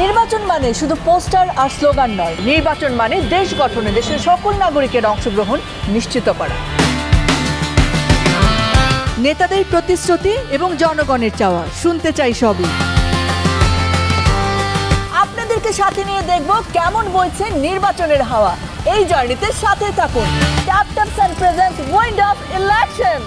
নির্বাচন মানে শুধু পোস্টার আর স্লোগান নয়, নির্বাচন মানে দেশ গঠনে দেশের সকল নাগরিকের অংশগ্রহণ নিশ্চিত করা। নেতাদের প্রতিশ্রুতি এবং জনগণের চাওয়া শুনতে চাই সবই। আপনাদেরকে সাথে নিয়ে দেখব কেমন বইছে নির্বাচনের হাওয়া। এই জার্নিতে সাথে থাকুন। Tap taps and presents wind of election.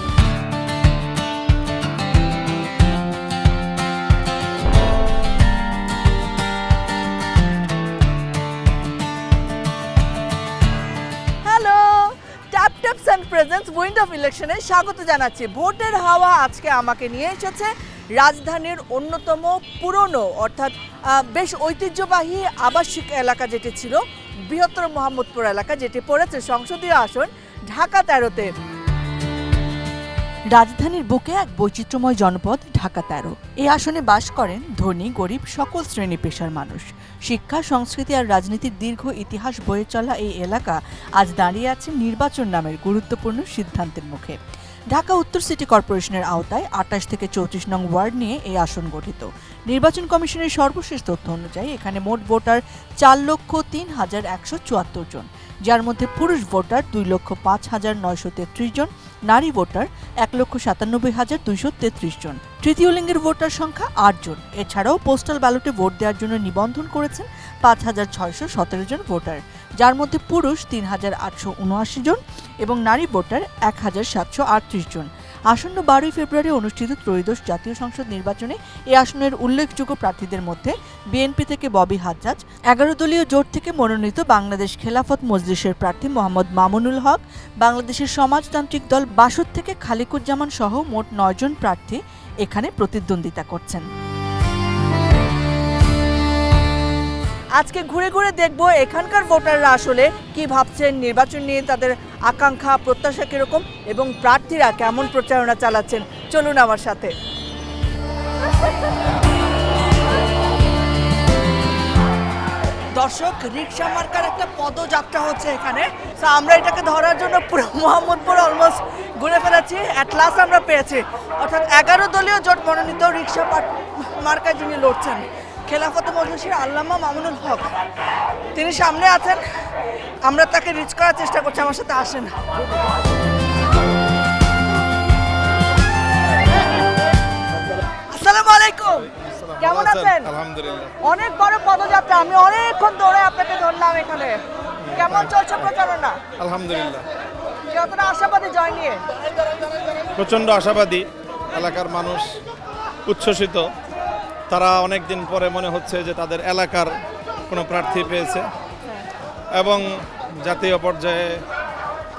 Presents wind of ইলেকশনে স্বাগত জানাচ্ছি। ভোটের হাওয়া আজকে আমাকে নিয়ে এসেছে রাজধানীর অন্যতম পুরনো অর্থাৎ বেশ ঐতিহ্যবাহী আবাসিক এলাকা যেটি ছিল বৃহত্তর মোহাম্মদপুর এলাকা, যেটি পড়েছে সংসদীয় আসন ঢাকা 13-তে। রাজধানীর বুকে এক বৈচিত্র্যময় জনপদ ঢাকা 13। এই আসনে বাস করেন ধনী গরিব সকল শ্রেণী পেশার মানুষ। শিক্ষা, সংস্কৃতি আর রাজনীতির দীর্ঘ ইতিহাস বয়ে চলা এই এলাকা আজ দাঁড়িয়ে আছে নির্বাচন নামের গুরুত্বপূর্ণ সিদ্ধান্তের মুখে। ঢাকা উত্তর সিটি কর্পোরেশনের আওতায় 28 থেকে 34 নং ওয়ার্ড নিয়ে এই আসন গঠিত। নির্বাচন কমিশনের সর্বশেষ তথ্য অনুযায়ী এখানে মোট ভোটার 4,03,174 জন, যার মধ্যে পুরুষ ভোটার 2,05,933 জন, নারী ভোটার 1,97,233 জন, তৃতীয় লিঙ্গের ভোটার সংখ্যা 8 জন। এছাড়াও পোস্টাল ব্যালটে ভোট দেওয়ার জন্য নিবন্ধন করেছেন 5,617 জন ভোটার, যার মধ্যে পুরুষ 3,879 জন এবং নারী ভোটার 1,738 জন। আসন্ন 12 ফেব্রুয়ারি অনুষ্ঠিত ত্রয়োদশ জাতীয় সংসদ নির্বাচনে এই আসনের উল্লেখযোগ্য প্রার্থীদের মধ্যে বিএনপি থেকে ববি হাজ্জাজ, 11 দলীয় জোট থেকে মনোনীত বাংলাদেশ খেলাফত মজলিসের প্রার্থী মোহাম্মদ মামুনুল হক, বাংলাদেশের সমাজতান্ত্রিক দল বাসদ থেকে খালিকুজ্জামান সহ মোট 9 জন প্রার্থী এখানে প্রতিদ্বন্দ্বিতা করছেন। আজকে ঘুরে ঘুরে দেখব এখানকার ভোটাররা আসলে কি ভাবছেন, নির্বাচন নিয়ে তাদের আকাঙ্ক্ষা প্রত্যাশা কিরকম এবং প্রার্থীরা কেমন প্রচারণা চালাচ্ছেন। চলুন আমার সাথে। দর্শক, রিকশা মার্কার একটা পদযাত্রা হচ্ছে এখানে। আমরা এটাকে ধরার জন্য পুরো মোহাম্মদপুর অলমোস্ট ঘুরে ফেলেছি। অ্যাট লাস্ট আমরা পেয়েছি, অর্থাৎ 11 দলীয় জোট মনোনীত রিকশা মার্কায় যিনি লড়ছেন খেলাফত মজলিসের আল্লামা মামুনুল হক, তিনি সামনে আছেন। আমরা তাকে রিচ করার চেষ্টা করছি। আমার সাথে আসেন। আসসালামু আলাইকুম, কেমন আছেন? আলহামদুলিল্লাহ। অনেক বড় পদযাত্রা, আমি অনেকক্ষণ ধরে আপনাকে ধরলাম এখানে। কেমন চলছে প্রচারণা? আলহামদুলিল্লাহ, কতটা আশাবাদী জয় নিয়ে? প্রচণ্ড আশাবাদী। এলাকার মানুষ উচ্ছ্বসিত। তারা অনেক দিন পরে মনে হচ্ছে যে তাদের এলাকার কোনো প্রার্থী পেয়েছে এবং জাতীয় পর্যায়ে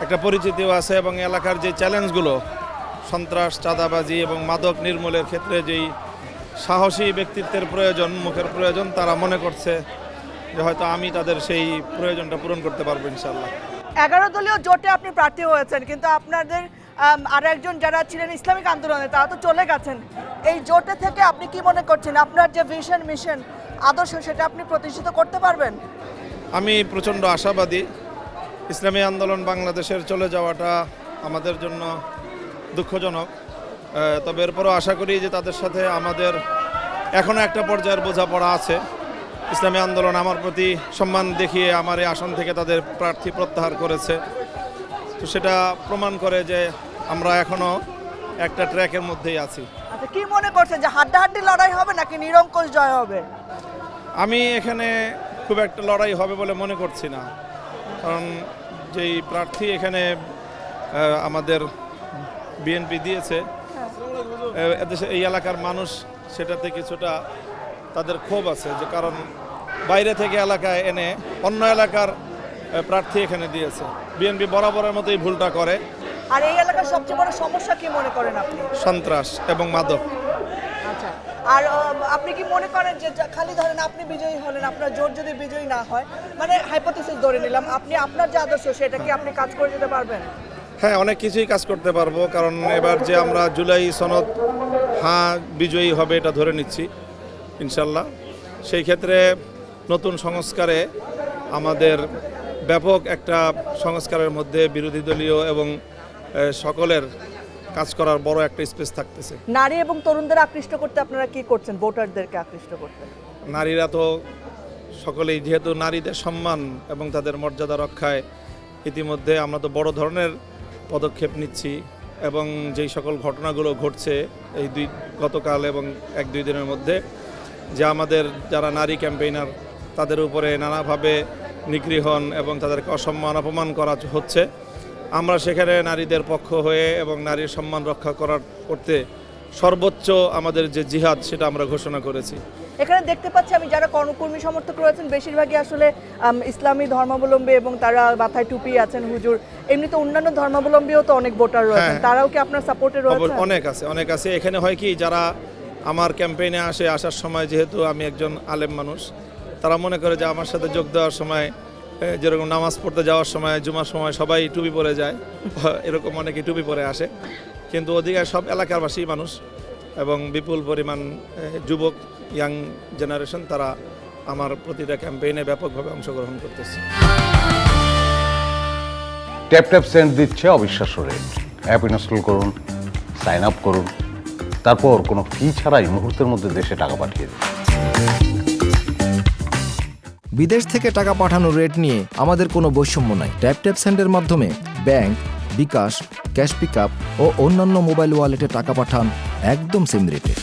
একটা পরিচিতিও আছে এবং এলাকার যে চ্যালেঞ্জগুলো, সন্ত্রাস, চাঁদাবাজি এবং মাদক নির্মূলের ক্ষেত্রে যেই সাহসী ব্যক্তিত্বের প্রয়োজন, মুখের প্রয়োজন, তারা মনে করছে যে হয়তো আমি তাদের সেই প্রয়োজনটা পূরণ করতে পারবো ইনশাল্লাহ। 11 দলীয় জোটে আপনি প্রার্থী হয়েছেন, কিন্তু আপনাদের আরো একজন যারা ছিলেন ইসলামিক আন্দোলনে তারা তো চলে গেছেন। এই জোটে থেকে আপনি কি মনে করছেন আপনার যে ভিশন, মিশন, আদর্শ সেটা আপনি প্রতিষ্ঠিত করতে পারবেন? আমি প্রচণ্ড আশাবাদী। ইসলামী আন্দোলন বাংলাদেশের চলে যাওয়াটা আমাদের জন্য দুঃখজনক, তবে এরপরও আশা করি যে তাদের সাথে আমাদের এখনও একটা পর্যায়ের বোঝাপড়া আছে। ইসলামী আন্দোলন আমার প্রতি সম্মান দেখিয়ে আমার এই আসন থেকে তাদের প্রার্থী প্রত্যাহার করেছে, তো সেটা প্রমাণ করে যে আমরা এখনও একটা ট্র্যাকের মধ্যেই আছি। আচ্ছা, কি মনে করছেন যে হাড্ডাহাড্ডি লড়াই হবে নাকি নিরঙ্কুশ জয় হবে? আমি এখানে খুব একটা লড়াই হবে বলে মনে করছি না, কারণ যেই প্রার্থী এখানে আমাদের বিএনপি দিয়েছে, এদেশে এই এলাকার মানুষ সেটাতে কিছুটা তাদের ক্ষোভ আছে, যে কারণ বাইরে থেকে এলাকায় এনে অন্য এলাকার প্রার্থী এখানে দিয়েছে। বিএনপি বরাবরের মতোই ভুলটা করে। আর এই এলাকার সবচেয়ে বড় সমস্যা কি মনে করেন আপনি? সন্ত্রাস এবং মাদক। আচ্ছা, আর আপনি কি মনে করেন যে খালি ধরেন আপনি বিজয়ী হলেন, আপনার জোট যদি বিজয়ী না হয়, মানে হাইপোথেসিস ধরে নিলাম, আপনি আপনার যে আদর্শ সেটা কি আপনি কাজ করে যেতে পারবেন? হ্যাঁ, অনেক কিছুই কাজ করতে পারবো, কারণ এবার যে আমরা জুলাই সনদ বিজয়ী হবে এটা ধরে নিচ্ছি ইনশাল্লাহ। সেই ক্ষেত্রে নতুন সংস্কারে আমাদের ব্যাপক একটা সংস্কারের মধ্যে বিরোধী দলীয় এবং সকলের কাজ করার বড় একটা স্পেস থাকতেছে। নারী এবং তরুণদের আকৃষ্ট করতে আপনারা কি করছেন, ভোটারদেরকে আকৃষ্ট করতে? নারীরা তো সকলেই যেহেতু নারীদের সম্মান এবং তাদের মর্যাদা রক্ষায় ইতিমধ্যে আমরা তো বড় ধরনের পদক্ষেপ নিচ্ছি এবং যেই সকল ঘটনাগুলো ঘটছে এই গতকাল এবং 1-2 দিনের মধ্যে, যে আমাদের যারা নারী ক্যাম্পেইনার তাদের উপরে নানাভাবে নিগৃহণ এবং তাদেরকে অসম্মান অপমান করা হচ্ছে, আমরা সেখানে নারীদের পক্ষ হয়ে এবং নারীর সম্মান রক্ষা করতে সর্বোচ্চ আমাদের যে জিহাদ সেটা আমরা ঘোষণা করেছি। এখানে দেখতে পাচ্ছি আমি যারা কর্মী সমর্থক রয়েছেন বেশিরভাগই আসলে ইসলামী ধর্মাবলম্বী এবং তারা মাথায় টুপি আছেন হুজুর। এমনিতে অন্যান্য ধর্মাবলম্বীও তো অনেক ভোটার রয়েছেন, তারাও কি আপনার সাপোর্টে রয়েছে? অনেক আছে। এখানে হয় কি, যারা আমার ক্যাম্পেইনে আসার সময়, যেহেতু আমি একজন আলেম মানুষ, তারা মনে করে যে আমার সাথে যোগ দেওয়ার সময় যেরকম নামাজ পড়তে যাওয়ার সময় জুমার সময় সবাই টুপি পরে যায়, এরকম অনেকে টুপি পরে আসে, কিন্তু অধিকাংশ সব এলাকারবাসী মানুষ এবং বিপুল পরিমাণ যুবক ইয়াং জেনারেশন তারা আমার প্রতিটা ক্যাম্পেইনে ব্যাপকভাবে অংশগ্রহণ করতেছে। ট্যাপ ট্যাপ সেন্ড দিচ্ছে অবিশ্বাস্য রেট। অ্যাপ ইনস্টল করুন, সাইন আপ করুন, তারপর কোনো ফি ছাড়াই মুহূর্তের মধ্যে দেশে টাকা পাঠিয়ে দিন। বিদেশ থেকে টাকা পাঠানোর রেট নিয়ে আমাদের কোনো বৈষম্য নাই। ট্যাপ ট্যাপ সেন্ডের মাধ্যমে ব্যাংক, বিকাশ, ক্যাশ পিকআপ ও অন্যান্য মোবাইল ওয়ালেটে টাকা পাঠান একদম সেম রেটে।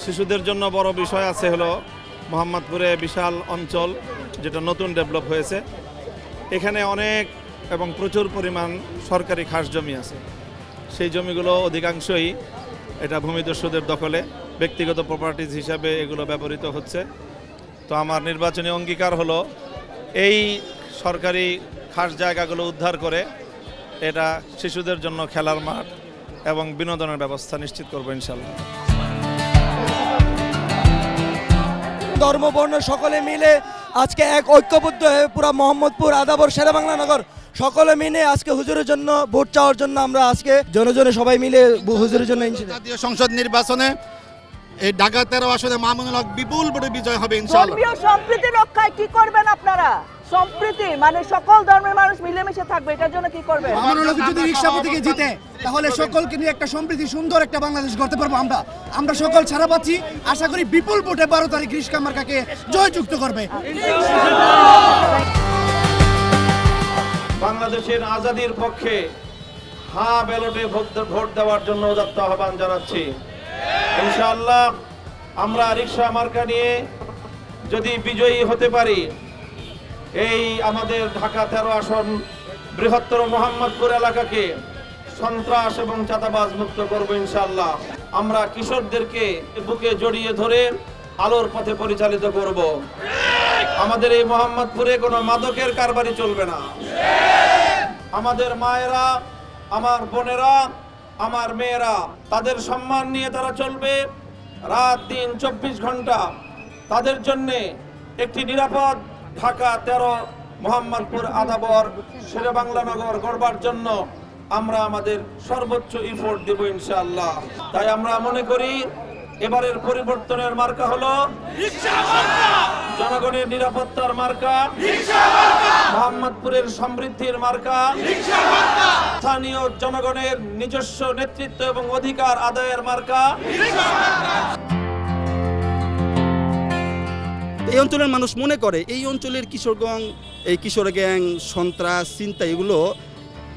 শিশুদের জন্য বড় বিষয় আছে হলো মোহাম্মদপুরে বিশাল অঞ্চল যেটা নতুন ডেভেলপ হয়েছে। এখানে অনেক এবং প্রচুর পরিমাণ সরকারি খাস জমি আছে। সেই জমিগুলো অধিকাংশই এটা ভূমিদস্যুদের দখলে, ব্যক্তিগত প্রপার্টিজ হিসাবে এগুলো ব্যবহৃত হচ্ছে। তো আমার নির্বাচনী অঙ্গীকার হলো এই সরকারি খাস জায়গাগুলো উদ্ধার করে এটা শিশুদের জন্য খেলার মাঠ এবং বিনোদনের ব্যবস্থা নিশ্চিত করবো ইনশাল্লাহ। ধর্ম বর্ণ সকলে মিলে আজকে এক ঐক্যবদ্ধ হয়ে পুরা মোহাম্মদপুর, আদাবর, শেরেবাংলা নগর সকলে মিলে আজকে হুজুরের জন্য ভোট চাওয়ার জন্য আমরা আজকে জনজনে সবাই মিলে হুজুরের জন্য জাতীয় সংসদ নির্বাচনে এই ঢাকা 13 আসনে মামুনুল হক বিপুল ভোটে বিজয় হবে ইনশাআল্লাহ। ধর্মীয় সম্প্রীতি রক্ষায় কি করবেন আপনারা? সম্প্রীতি মানে সকল ধর্মের মানুষ মিলেমিশে থাকবে, এটার জন্য কি করবেন? মামুনুল হক যদি রিকশা প্রতীকে জিতে তাহলে সকলকে নিয়ে একটা সম্প্রীতি সুন্দর একটা বাংলাদেশ গড়তে পারবো আমরা সকল ছাড়া পাচ্ছি। আশা করি বিপুল ভোটে 12 তারিখ রিশকা মার্কাকে জয়যুক্ত করবে। বাংলাদেশের আজাদির পক্ষে হা ব্যালটে ভোট দেওয়ার জন্য উদাত্ত আহ্বান জানাচ্ছি। ইনশাআল্লাহ আমরা রিকশা মার্কা নিয়ে যদি বিজয়ী হতে পারি, এই আমাদের ঢাকা 13 আসন বৃহত্তর মোহাম্মদপুর এলাকাকে সন্ত্রাস এবং চাঁদাবাজ মুক্ত করবো ইনশাআল্লাহ। আমরা কিশোরদেরকে বুকে জড়িয়ে ধরে আলোর পথে পরিচালিত করব। আমাদের এই মোহাম্মদপুরে কোনো মাদকের কারবারি চলবে না। আমাদের মায়েরা, আমার বোনেরা, আমার মেয়েরা, তাদের সম্মান নিয়ে তারা চলবে রাত দিন 24 ঘন্টা। তাদের জন্য একটি নিরাপদ ঢাকা 13 মোহাম্মদপুর, আদাবর, শেরেবাংলা নগর গড়বার জন্য আমরা আমাদের সর্বোচ্চ এফোর্ট দেব ইনশাআল্লাহ। তাই আমরা মনে করি এবারের পরিবর্তনের মার্কা হলো জনগণের নিরাপত্তার মার্কা, মোহাম্মদপুরের সমৃদ্ধির মার্কা, স্থানীয় জনগণের নিজস্ব নেতৃত্ব এবং অধিকার আদায়ের মার্কা। এই অঞ্চলের মানুষ মনে করে এই অঞ্চলের কিশোরগঞ্জ, এই কিশোর গ্যাং, সন্ত্রাস, চিন্তা এগুলো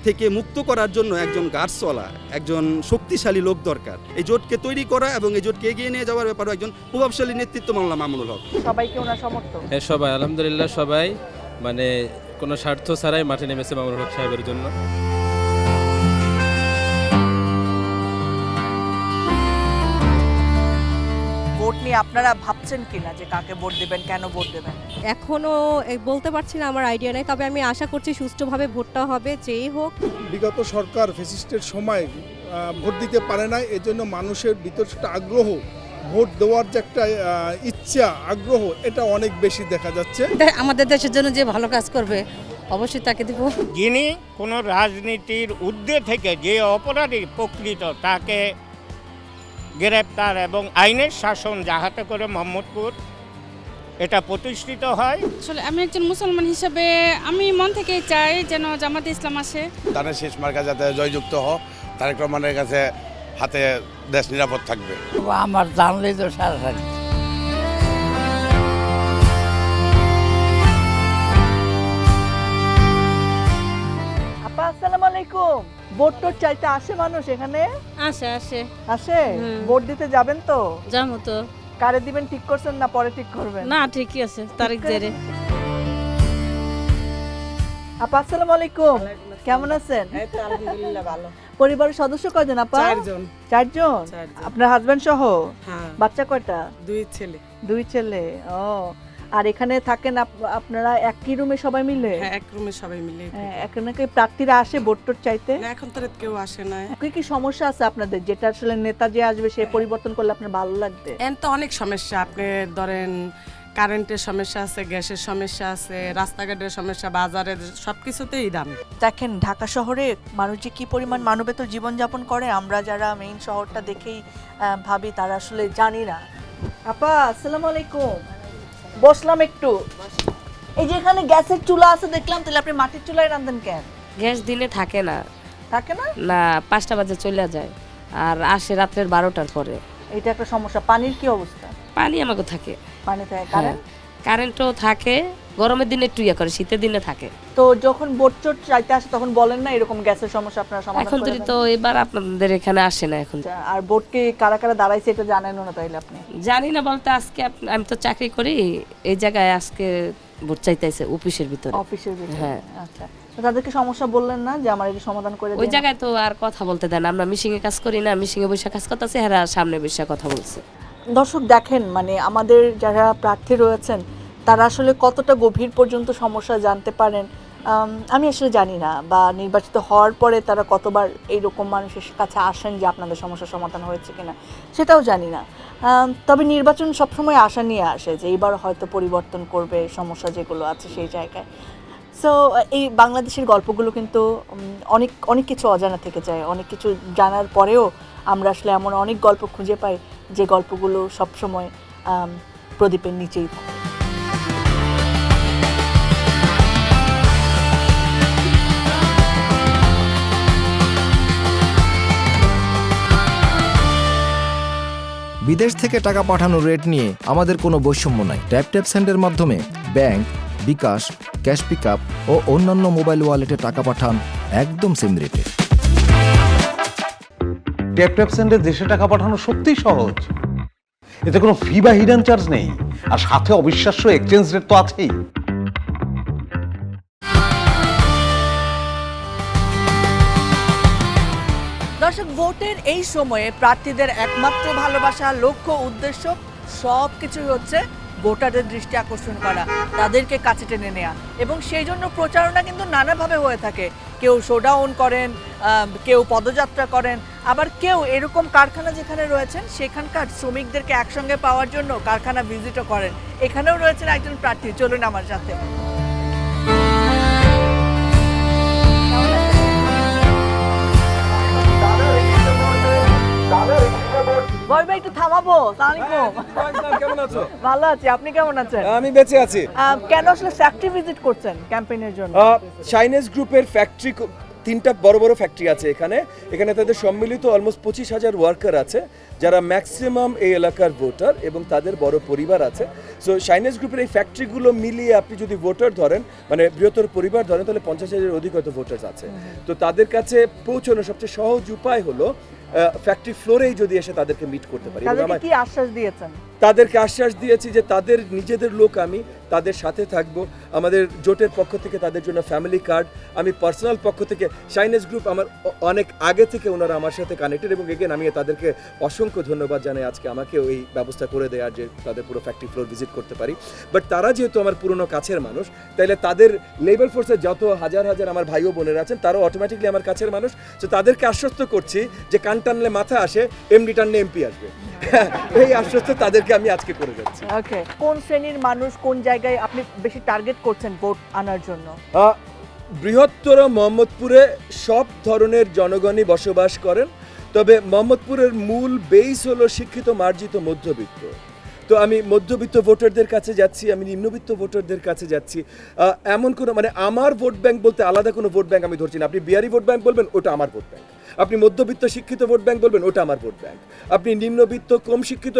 থেকে মুক্ত করার জন্য একজন গার্ডসওয়ালা, একজন শক্তিশালী লোক দরকার। এই জোটকে তৈরি করা এবং এই জোটকে এগিয়ে নিয়ে যাওয়ার ব্যাপারে একজন প্রভাবশালী নেতৃত্ব মামলা মামুনুল হক। সবাইকে ওনার সমর্থন? হ্যাঁ, সবাই আলহামদুলিল্লাহ, সবাই মানে কোনো স্বার্থ ছাড়াই মাঠে নেমেছে মামুনুল হক সাহেবের জন্য। ভোট নিয়ে আপনারা ভাবছেন কিনা যে কাকে ভোট দেবেন, কেন ভোট দেবেন? এখনো বলতে পারছি না, আমার আইডিয়া নেই, তবে আমি আশা করছি সুষ্ঠুভাবে ভোটটা হবে, যেই হোক। বিগত সরকার ফ্যাসিস্টের সময় ভোট দিতে পারে না, এজন্য মানুষের ভিতর একটা আগ্রহ, ভোট দেওয়ার যে একটা ইচ্ছা, আগ্রহ, এটা অনেক বেশি দেখা যাচ্ছে। আমাদের দেশের জন্য যে ভালো কাজ করবে অবশ্যই তাকে দিব। যিনি কোনো রাজনীতির ঊর্ধ্বে থেকে যে অপরাধী প্রকৃত তাকে গ্রেপ্তার এবং আইনের শাসন যাহাতে করে মোহাম্মদপুর এটা প্রতিষ্ঠিত হয়। আসলে আমি একজন মুসলমান হিসেবে আমি মন থেকেই চাই যেন জামাতে ইসলাম আসে। ধানের শেষ মার্কা যাতে জয়যুক্ত হোক, তারেক রহমানের কাছে হাতে দেশ নিরাপদ থাকবে। আমার জানলেই তো সারা সারি। আপা আসসালামু আলাইকুম। ভোট টোট চাইতে আসে মানুষ এখানে? আসে আসে আসে? ভোট দিতে যাবেন তো? যাবো তো। কারে দিবেন ঠিক করছেন না পরে ঠিক করবেন? না ঠিকই আছে, তারিখ জেরে। আপা আসসালামু আলাইকুম, কেমন আছেন? এই তো আলহামদুলিল্লাহ ভালো। পরিবারের সদস্য কয়জন আপা? 4 জন। 4 জন? আপনার হাজবেন্ড সহ? হ্যাঁ। বাচ্চা কয়টা? 2 ছেলে। 2 ছেলে। ও, আর এখানে থাকেন আপনারা একই রুমে সবাই মিলে? হ্যাঁ, এক রুমে সবাই মিলে। এখানে কি প্রার্থীরা আসে ভোট টোট চাইতে? না, এখন তো কেউ আসে না। কি কি সমস্যা আছে আপনাদের, যেটা আসলে নেতা যে আসবে সে পরিবর্তন করলে আপনার ভালো লাগবে? এন তো অনেক সমস্যা, আপনি ধরেন কারেন্টের সমস্যা আছে, গ্যাসের সমস্যা আছে, রাস্তাঘাটের সমস্যা, বাজারের সবকিছুতেই দাম। দেখেন ঢাকা শহরে মানুষ যে কি পরিমাণ মানবেতর জীবনযাপন করে, আমরা যারা মেইন শহরটা দেখেই ভাবি, তারা আসলে জানি না। আপা আসসালামু আলাইকুম, বসলাম একটু। এই যে এখানে গ্যাসের চুলা আছে দেখলাম, তাহলে আপনি মাটির চুলায় রাঁধেন কেন? গ্যাস দিনে থাকে না। থাকে না? না, 5টা বাজে চলে যায় আর আসে রাত্রের 12টার পরে। এটা একটা সমস্যা। পানির কি অবস্থা? পানি আমাকে থাকে। পানি থাকে, কারেন্ট? কারেন্টও থাকে, গরমের দিনে একটু ইয়ে করে, শীতের দিনে থাকে। তো যখন ভোট টোট চাইতে আসে তখন বলেন না এরকম গ্যাসের সমস্যা আপনারা সমাধান এখন করে দেন? তো এবার আপনাদের এখানে আসে না এখন। আর ভোটকে কারা কারা দাঁড়াইছে এটা জানেন না তাইলে আপনি? জানি না বলতে, আজকে আমি তো চাকরি করি, এই জায়গায় আজকে ভোট চাইতেছে অফিসের ভিতরে। অফিসের ভিতরে? হ্যাঁ। আচ্ছা, তো তাদেরকে সমস্যা বললেন না যে আমার এটা সমাধান করে দিন? ওই জায়গায় তো আর কথা বলতে দেন, আমরা মিশিংয়ে কাজ করি না, মিশিংয়ে বসে কাজ করতেছে, এরা সামনে বসে কথা বলছে। দর্শক দেখেন, মানে আমাদের যারা প্রার্থী রয়েছেন তারা আসলে কতটা গভীর পর্যন্ত সমস্যা জানতে পারেন আমি আসলে জানি না, বা নির্বাচিত হওয়ার পরে তারা কতবার এইরকম মানুষের কাছে আসেন যে আপনাদের সমস্যার সমাধান হয়েছে কিনা সেটাও জানি না। তবে নির্বাচন সবসময় আশা নিয়ে আসে যে এইবার হয়তো পরিবর্তন করবে সমস্যা যেগুলো আছে সেই জায়গায়। সো এই বাংলাদেশের গল্পগুলো কিন্তু অনেক অনেক কিছু অজানা থেকে যায়। অনেক কিছু জানার পরেও আমরা আসলে এমন অনেক গল্প খুঁজে পাই যে গল্পগুলো সবসময় প্রদীপের নিচেই থাকে। বিদেশ থেকে টাকা পাঠানোর রেট নিয়ে আমাদের কোনো বৈষম্য নাই। ট্যাপ সেন্ডের মাধ্যমে ব্যাংক, বিকাশ, ক্যাশ পিকআপ ও অন্যান্য মোবাইল ওয়ালেটে টাকা পাঠান একদম সেম রেটে। ট্যাপ সেন্ডে দেশে টাকা পাঠানো সত্যিই সহজ। এতে কোনো ফি বা হিডেন চার্জ নেই, আর সাথে অবিশ্বাস্য এক্সচেঞ্জ রেট তো আছেই। দর্শক, ভোটের এই সময়ে প্রার্থীদের একমাত্র ভালোবাসা, লক্ষ্য, উদ্দেশ্য সব কিছুই হচ্ছে ভোটারদের দৃষ্টি আকর্ষণ করা, তাদেরকে কাছে টেনে নেওয়া, এবং সেই জন্য প্রচারণা কিন্তু নানাভাবে হয়ে থাকে। কেউ শোডাউন করেন, কেউ পদযাত্রা করেন, আবার কেউ এরকম কারখানা যেখানে রয়েছেন সেখানকার শ্রমিকদেরকে একসঙ্গে পাওয়ার জন্য কারখানা ভিজিটও করেন। এখানেও রয়েছেন একজন প্রার্থী, চলুন আমার সাথে। ভয় ভাই একটু থামাবো। কেমন আছো? ভালো আছি, আপনি কেমন আছেন? আমি বেঁচে আছি। কেন আসলে ফ্যাক্টরি ভিজিট করছেন ক্যাম্পেইনের জন্য? চাইনিজ গ্রুপের ফ্যাক্টরি, 3টা বড় বড় ফ্যাক্টরি আছে এখানে তাদের সম্মিলিত অলমোস্ট 25,000 ওয়ার্কার আছে, যারা ম্যাক্সিমাম এই এলাকার ভোটার এবং তাদের বড় পরিবার আছে। সো চাইনিজ গ্রুপের এই ফ্যাক্টরিগুলো মিলিয়ে আপনি যদি ভোটার ধরেন, মানে বৃহত্তর পরিবার ধরেন, তাহলে 50,000-এর অধিক হয়তো ভোটার আছে। তো তাদের কাছে পৌঁছানোর সবচেয়ে সহজ উপায় হলো ফ্যাক্টরি ফ্লোরেই যদি এসে তাদেরকে মিট করতে পারি। কি আশ্বাস দিয়েছেন? তাদেরকে আশ্বাস দিয়েছি যে তাদের নিজেদের লোক, আমি তাদের সাথে থাকব। আমাদের জোটের পক্ষ থেকে তাদের জন্য ফ্যামিলি কার্ড, আমি পার্সোনাল পক্ষ থেকে, চাইনিজ গ্রুপ আমার অনেক আগে থেকে ওনারা আমার সাথে কানেক্টেড, এবং এগেন আমি তাদেরকে অসংখ্য ধন্যবাদ জানাই আজকে আমাকে ওই ব্যবস্থা করে দেওয়ার, যে তাদের পুরো ফ্যাক্টরি ফ্লোর ভিজিট করতে পারি। বাট তারা যেহেতু আমার পুরনো কাছের মানুষ, তাইলে তাদের লেবার ফোর্সের যত হাজার হাজার আমার ভাই ও বোনেরা আছেন তারাও অটোমেটিকলি আমার কাছের মানুষ। তো তাদেরকে আশ্বস্ত করছি যে কান টানলে মাথা আসে, এমডি টানলে এমপি আসবে। এই আশ্বস্ত তাদেরকে আমি আজকে করে যাচ্ছি। ওকে, কোন শ্রেণীর মানুষ কোন জায়গায় আপনি বেশি টার্গেট করছেন ভোট আনার জন্য? বৃহত্তর মোহাম্মদপুরে সব ধরনের জনগণই বসবাস করেন, তবে মোহাম্মদপুরের মূল বেস হলো শিক্ষিত মার্জিত মধ্যবিত্ত। তো আমি মধ্যবিত্ত ভোটারদের কাছে যাচ্ছি, আমি নিম্নবিত্ত ভোটারদের কাছে যাচ্ছি। এমন কোনো মানে আমার ভোট ব্যাংক বলতে আলাদা কোনো ভোট ব্যাংক আমি ধরছি না। আপনি বিহারি ভোট ব্যাংক বলবেন, ওটা আমার ভোট ব্যাংক। আপনি মধ্যবিত্ত শিক্ষিত ভোট ব্যাংক বলবেন, ওটা আমার ভোট ব্যাংক। আপনি নিম্নবিত্ত কম শিক্ষিত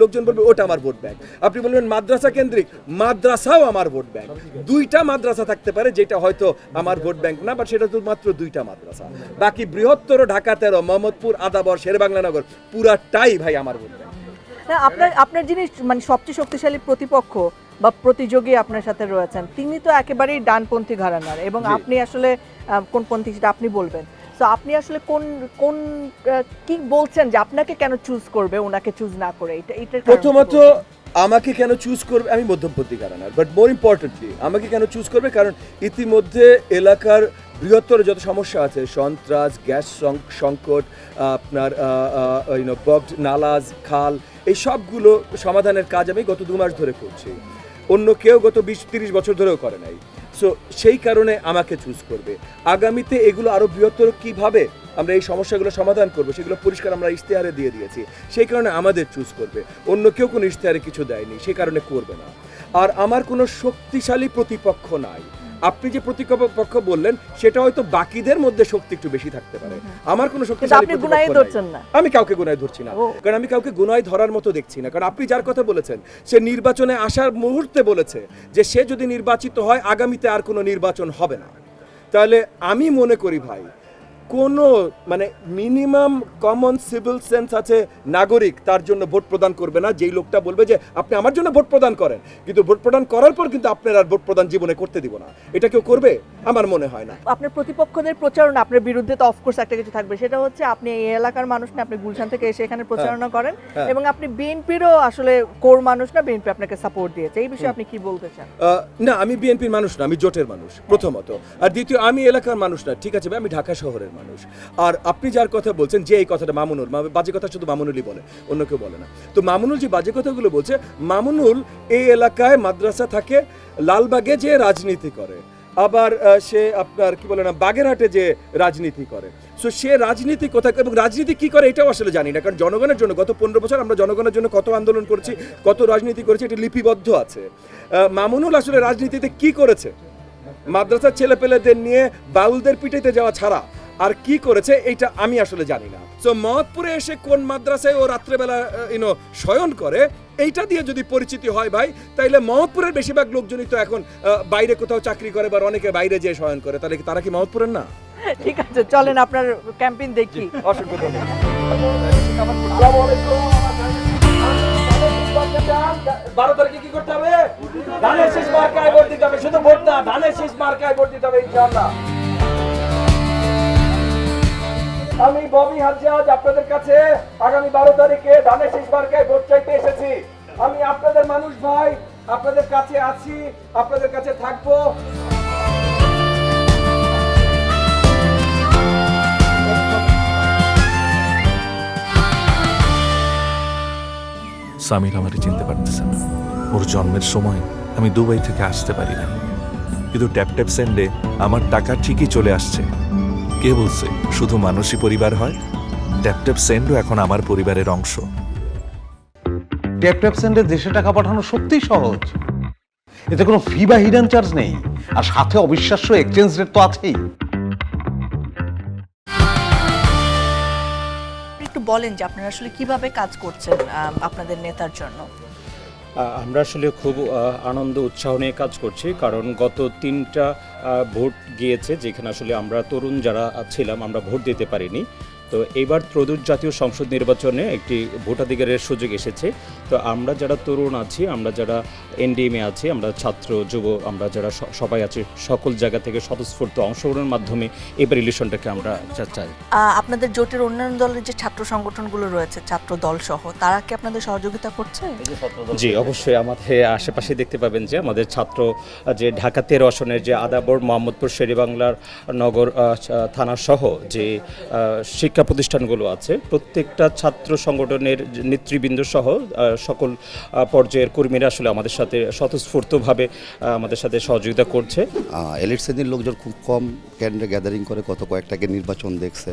লোকজন বলবেন, ওটা আমার ভোট ব্যাংক। আপনি বলবেন মাদ্রাসা কেন্দ্রিক, মাদ্রাসাও আমার ভোট ব্যাংক। 2টা মাদ্রাসা থাকতে পারে যেটা হয়তো আমার ভোট ব্যাংক না, বাট সেটা তো মাত্র 2টা মাদ্রাসা। বাকি বৃহত্তর ঢাকা 13, মোহাম্মদপুর, আদাবর, শেরেবাংলানগর পুরাটাই ভাই আমার ভোট ব্যাংক। আপনার যিনি মানে সবচেয়ে শক্তিশালী প্রতিপক্ষ বা প্রতিযোগী আপনার সাথে রয়েছেন, তিনি তো একেবারেই ডানপন্থী ঘরানার, এবং আপনি আসলে কোন পন্থী সেটা আপনি বলবেন। তো আপনি আসলে কোন কি বলছেন যে আপনাকে কেন চুজ করবে ওনাকে চুজ না করে? এটা প্রথমত আমাকে কেন চুজ করবে, আমি মধ্যমপন্থী ঘরানার, বাট মোর ইম্পর্টেন্টলি আমাকে কেন চুজ করবে, কারণ ইতিমধ্যে এলাকার বৃহত্তর যত সমস্যা আছে, সন্ত্রাস, গ্যাস সংকট, আপনার বগড নালাজ, খাল, এই সবগুলো সমাধানের কাজ আমি গত 2 মাস ধরে করছি। অন্য কেউ গত 20-30 বছর ধরেও করে নাই। সো সেই কারণে আমাকে চুজ করবে। আগামীতে এগুলো আরও বৃহত্তর কীভাবে আমরা এই সমস্যাগুলো সমাধান করবো সেগুলো পরিষ্কার আমরা ইশতেহারে দিয়ে দিয়েছি, সেই কারণে আমাদের চুজ করবে। অন্য কেউ কোনো ইশতেহারে কিছু দেয়নি, সেই কারণে করবে না। আর আমার কোনো শক্তিশালী প্রতিপক্ষ নাই। আপনি যে প্রতিপক্ষ বললেন সেটা হয়তো বাকিদের মধ্যে শক্তি একটু বেশি থাকতে পারে, আমার কোনো শক্তিশালী প্রতিপক্ষ নাই। আমি কাউকে গুনায় ধরছি না, কারণ আমি কাউকে গুনায় ধরার মতো দেখছি না। কারণ আপনি যার কথা বলেছেন সে নির্বাচনে আসার মুহূর্তে বলেছে যে সে যদি নির্বাচিত হয় আগামীতে আর কোনো নির্বাচন হবে না। তাহলে আমি মনে করি ভাই, কোনো মানে মিনিমাম কমন সিভিল সেন্স আছে নাগরিক তার জন্য ভোট প্রদান করবে না যেই লোকটা বলবে যে আপনি আমার জন্য ভোট প্রদান করেন, কিন্তু ভোট প্রদান করার পর কিন্তু আপনার আর ভোট প্রদান জীবনে করতে দিব না, এটা কেউ করবে? আমার মনে হয় না। আপনার প্রতিপক্ষদের প্রচারণা আপনার বিরুদ্ধে তো অফকোর্স একটা কিছু থাকবে, সেটা হচ্ছে আপনি এই এলাকার মানুষ না, আপনি গুলশান থেকে এসে এখানে প্রচারণা করেন, এবং আপনি বিএনপিরও আসলে কোর মানুষ না, বিএনপি আপনাকে সাপোর্ট দিয়েছে। এই বিষয়ে আপনি কি বলতে চান? না, আমি বিএনপির মানুষ না, আমি জোটের মানুষ প্রথমত। আর দ্বিতীয়, আমি এলাকার মানুষ না, ঠিক আছে ভাই, আমি ঢাকা শহরের মানুষ। আর আপনি যার কথা বলছেন যে এই কথাটা, মামুনুল, বাজে কথা শুধু মামুনুলই বলে, অন্য কেউ বলে না। তো মামুনুল যে বাজে কথাগুলো বলছে, মামুনুল এই এলাকায় মাদ্রাসা থাকে, লালবাগে যে রাজনীতি করে, আবার সে আপনার কি বলে না বাগেরহাটে যে রাজনীতি করে। সো সে রাজনীতি কোথায় এবং রাজনীতি কি করে এটাও আসলে জানি না, কারণ জনগণের জন্য গত 15 বছর আমরা জনগণের জন্য কত আন্দোলন করেছি, কত রাজনীতি করেছি, এটা লিপিবদ্ধ আছে। মামুনুল আসলে রাজনীতিতে কি করেছে? মাদ্রাসার ছেলেপেলেদের নিয়ে বাউলদের পিটাইতে যাওয়া ছাড়া আর কি করেছে এইটা আমি আসলে জানি না। সো মহৎপুরে এসে কোন মাদ্রাসায় ও রাত্রেবেলা শয়ন করে এইটা দিয়ে যদি পরিচিতি হয় ভাই, তাইলে মহৎপুরের বেশিরভাগ লোকজনই তো এখন বাইরে কোথাও চাকরি করে বা অনেকে বাইরে যেয়ে শয়ন করে, তাহলে তারা কি মহৎপুরের না? ঠিক আছে, চলেন আপনার ক্যাম্পেইন দেখি। অসংখ্য ধন্যবাদ। 12 তারিখে কি করতে হবে? ধানের শীষ মার্কায় ভোট দিতে হবে, শুধু ভোট না, ধানের শীষ মার্কায় ভোট দিতে হবে ইনশাআল্লাহ। আমি ববি হাজ্জাজ আপনাদের কাছে আগামী 12 তারিখে ধানের শীষ মার্কায় ভোট চাইতে এসেছি। আমি আপনাদের মানুষ ভাই, আপনাদের কাছে আছি, আপনাদের কাছে থাকবো। সামির আমারে চিনতে পারতেছে না। ওর জন্মের সময় আমি দুবাই থেকে আসতে পারি না, কিন্তু ট্যাপ ট্যাপ সেন্ডে আমার টাকা ঠিকই চলে আসছে। কে বলছে শুধু মানুষই পরিবার হয়? ট্যাপ ট্যাপ সেন্ডও এখন আমার পরিবারের অংশ। ট্যাপ ট্যাপ সেন্ডে দেশে টাকা পাঠানো সত্যিই সহজ, এতে কোনো ফি বা হিডেন চার্জ নেই, আর সাথে অবিশ্বাস্য এক্সচেঞ্জ রেট তো আছেই। একটু বলেন যে আপনারা আসলে কিভাবে কাজ করছেন আপনাদের নেতার জন্য। আমরা আসলে খুব আনন্দ উৎসাহ নিয়ে কাজ করছি, কারণ গত 3টা ভোট গিয়েছে যেখানে আসলে আমরা তরুণ যারা ছিলাম আমরা ভোট দিতে পারিনি। তো এইবার ত্রয়োদশ জাতীয় সংসদ নির্বাচনে একটি ভোটাধিকারের সুযোগ এসেছে। তো আমরা যারা তরুণ আছি, আমরা যারা এনডিএমে আছি, আমরা ছাত্র যুব, আমরা যারা সবাই আছি, সকল জায়গা থেকে স্বতঃস্ফূর্ত অংশগ্রহণের মাধ্যমে এবার ইলেকশনটাকে আমরা চাই। আপনাদের জোটের অন্যান্য দলের যে ছাত্র সংগঠনগুলো রয়েছে, ছাত্র দল সহ, তারা কি আপনাদের সহযোগিতা করছে? জি, অবশ্যই। আমাদের আশেপাশে দেখতে পাবেন যে আমাদের ছাত্র যে ঢাকা 13 আসনের যে আদাবর, মোহাম্মদপুর, শেরেবাংলার নগর থানা সহ যে শিক্ষা প্রতিষ্ঠানগুলো আছে, প্রত্যেকটা ছাত্র সংগঠনের নেতৃবৃন্দ সহ সকল পর্যায়ের কর্মীরা আসলে আমাদের সাথে স্বতঃস্ফূর্তভাবে আমাদের সাথে সহযোগিতা করছে। এলিট শ্রেণীর লোকজন খুব কম কেন্দ্রে গ্যাদারিং করে, কত কয়েকটাকে নির্বাচন দেখছে,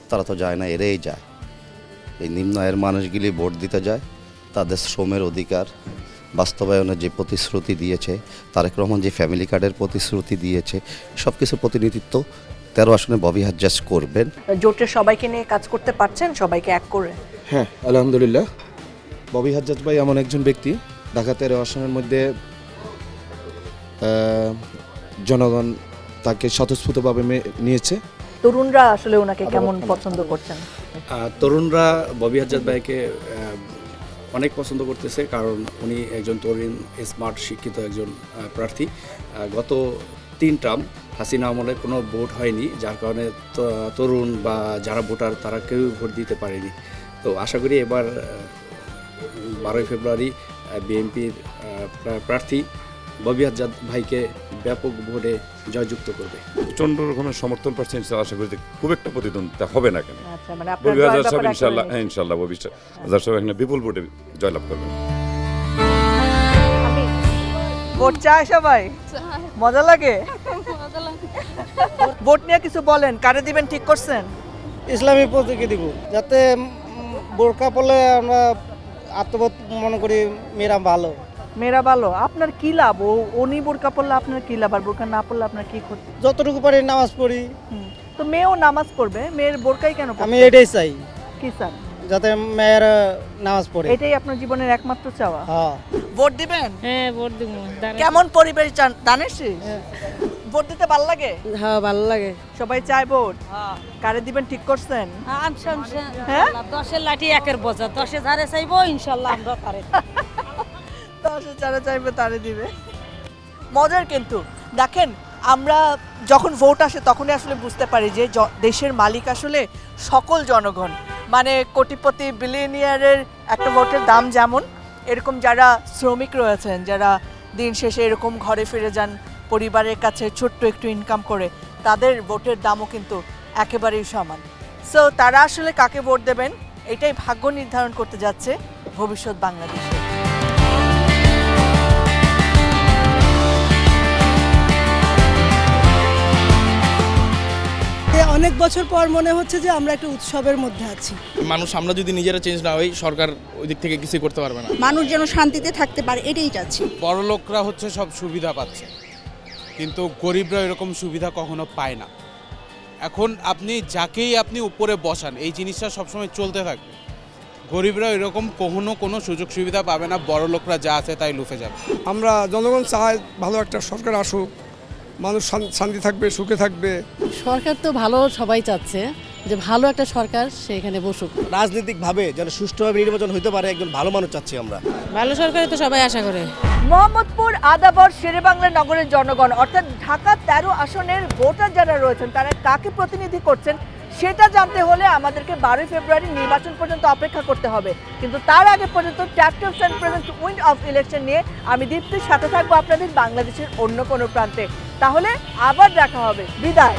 তারা তো যায় না, এরাই যায়। এই নিম্ন আয়ের মানুষগুলি ভোট দিতে যায়, তাদের শ্রমের অধিকার বাস্তবায়নের যে প্রতিশ্রুতি দিয়েছে, তারেক রহমান যে ফ্যামিলি কার্ডের প্রতিশ্রুতি দিয়েছে, সব কিছুর প্রতিনিধিত্ব 13 আসনে ববি হাজ্জাজ করবেন। জোটের সবাইকে নিয়ে কাজ করতে পারছেন, সবাইকে এক করে? হ্যাঁ, আলহামদুলিল্লাহ। ববি হাজ্জাজ ভাই এমন একজন ব্যক্তি, ঢাকা 13 আসনের মধ্যে জনগণ তাকে স্বতঃস্ফূর্তভাবে নিয়েছে। তরুণরা আসলে ওনাকে কেমন পছন্দ করছেন? তরুণরা ববি হাজ্জাজ ভাইকে অনেক পছন্দ করতেছে, কারণ উনি একজন তরুণ, স্মার্ট, শিক্ষিত একজন প্রার্থী। গত 3 টার্ম হাসিনা আমলে কোনো ভোট হয়নি, যার কারণে তরুণ বা যারা ভোটার তারা কেউ ভোট দিতে পারেনি। তো আশা করি এবার 12 ফেব্রুয়ারি বিএনপির প্রার্থী ববি হাজ্জাজ ভাইকে ব্যাপক ভোটে জয়যুক্ত করবে। প্রচন্ড রকমের সমর্থন পাচ্ছেন, আশা করি খুব একটা প্রতিদ্বন্দ্বিতা হবে না কেন। আচ্ছা, মানে ববি হাজ্জাজ সাহেব ইনশাআল্লাহ, হ্যাঁ ইনশাআল্লাহ ববি হাজ্জাজ সাহেব এখানে বিপুল ভোটে জয়লাভ করবেন। ভোট চায় সবাই? মজা লাগে? ভোট নিয়ে কিছু বলেন, কারে দিবেন ঠিক করছেন? ইসলামী প্রতীকে দিব, যাতে বোরকা পরলে আমরা আত্মবোধ মনে করি মেয়েরা ভালো। মেয়েরা ভালো? আপনার কি লাভ? উনি বোরকা পড়লে আপনার কি লাভ, আর বোরকা না পড়লে আপনার কি ক্ষতি? যতটুকু পারি নামাজ পড়ি। তো মেয়েও নামাজ পড়বে, মেয়ের বোরকাই কেন পড়বে? আমি এটাই চাই। কি চান? যাতে মেয়েরা নামাজ পড়ে। এটাই আপনার জীবনের একমাত্র চাওয়া? হ্যাঁ। ভোট দিবেন? হ্যাঁ, ভোট দিব। কেমন পরিবেশ চান দানেশী? ভোট দিতে ভালো লাগে? হ্যাঁ, ভালো লাগে। সবাই চায় ভোট? কারে দিবেন ঠিক করছেন? হ্যাঁ, 10-এর লাঠি 1-এর বোঝা, 10-এ যারে চাইবো ইনশাআল্লাহ আমরা তারে। 10-এ যারা চাইবে তারে দিবে। মজার কিন্তু দেখেন, আমরা যখন ভোট আসে তখনই আসলে বুঝতে পারি যে দেশের মালিক আসলে সকল জনগণ। মানে কোটিপতি বিলিয়নিয়ারের একটা ভোটের দাম যেমন, এরকম যারা শ্রমিক রয়েছেন, যারা দিন শেষে এরকম ঘরে ফিরে যান পরিবারের কাছে ছোট্ট একটু ইনকাম করে, তাদের ভোটের দামও কিন্তু একেবারেই সমান। সো তারা আসলে কাকে ভোট দেবেন, এটাই ভাগ্য নির্ধারণ করতে যাচ্ছে ভবিষ্যৎ বাংলাদেশে। অনেক বছর পর মনে হচ্ছে যে আমরা একটা উৎসবের মধ্যে আছি। মানুষ, আমরা যদি নিজেরা চেঞ্জ না হই, সরকার ওই দিক থেকে কিছুই করতে পারবে না। মানুষ যেন শান্তিতে থাকতে পারে, এটাই চাচ্ছি। বড় লোকরা হচ্ছে সব সুবিধা পাচ্ছে, কিন্তু গরিবরা এরকম সুবিধা কখনো পায় না। এখন আপনি যাকেই আপনি উপরে বসান, এই জিনিসটা সবসময় চলতে থাকবে। গরিবরা এরকম কখনো কোনো সুযোগ সুবিধা পাবে না, বড় লোকরা যা আছে তাই লুফে যাবে। আমরা জনগণ চাই ভালো একটা সরকার আসুক, মানুষ শান্তি থাকবে, সুখে থাকবে। সরকার তো ভালো সবাই চাচ্ছে, যে ভালো একটা সরকার সেখানে বসুক। রাজনৈতিকভাবে যেন সুষ্ঠুভাবে নির্বাচন হতে পারে, একজন ভালো মানুষ চাচ্ছি আমরা। ভালো সরকারই তো সবাই আশা করে। মোহাম্মদপুর, আদাবর, শেরেবাংলা নগরের জনগণ অর্থাৎ ঢাকা 13 আসনের ভোটার যারা রয়েছেন, তারা কাকে প্রতিনিধি করছেন সেটা জানতে হলে আমাদেরকে 12 ফেব্রুয়ারি নির্বাচন পর্যন্ত অপেক্ষা করতে হবে। কিন্তু তার আগে পর্যন্ত ট্যাপটপস and present wind of election নিয়ে আমি দীপ্তির সাথে থাকবো আপনাদের বাংলাদেশের অন্য কোনো প্রান্তে। তাহলে আবার দেখা হবে। বিদায়।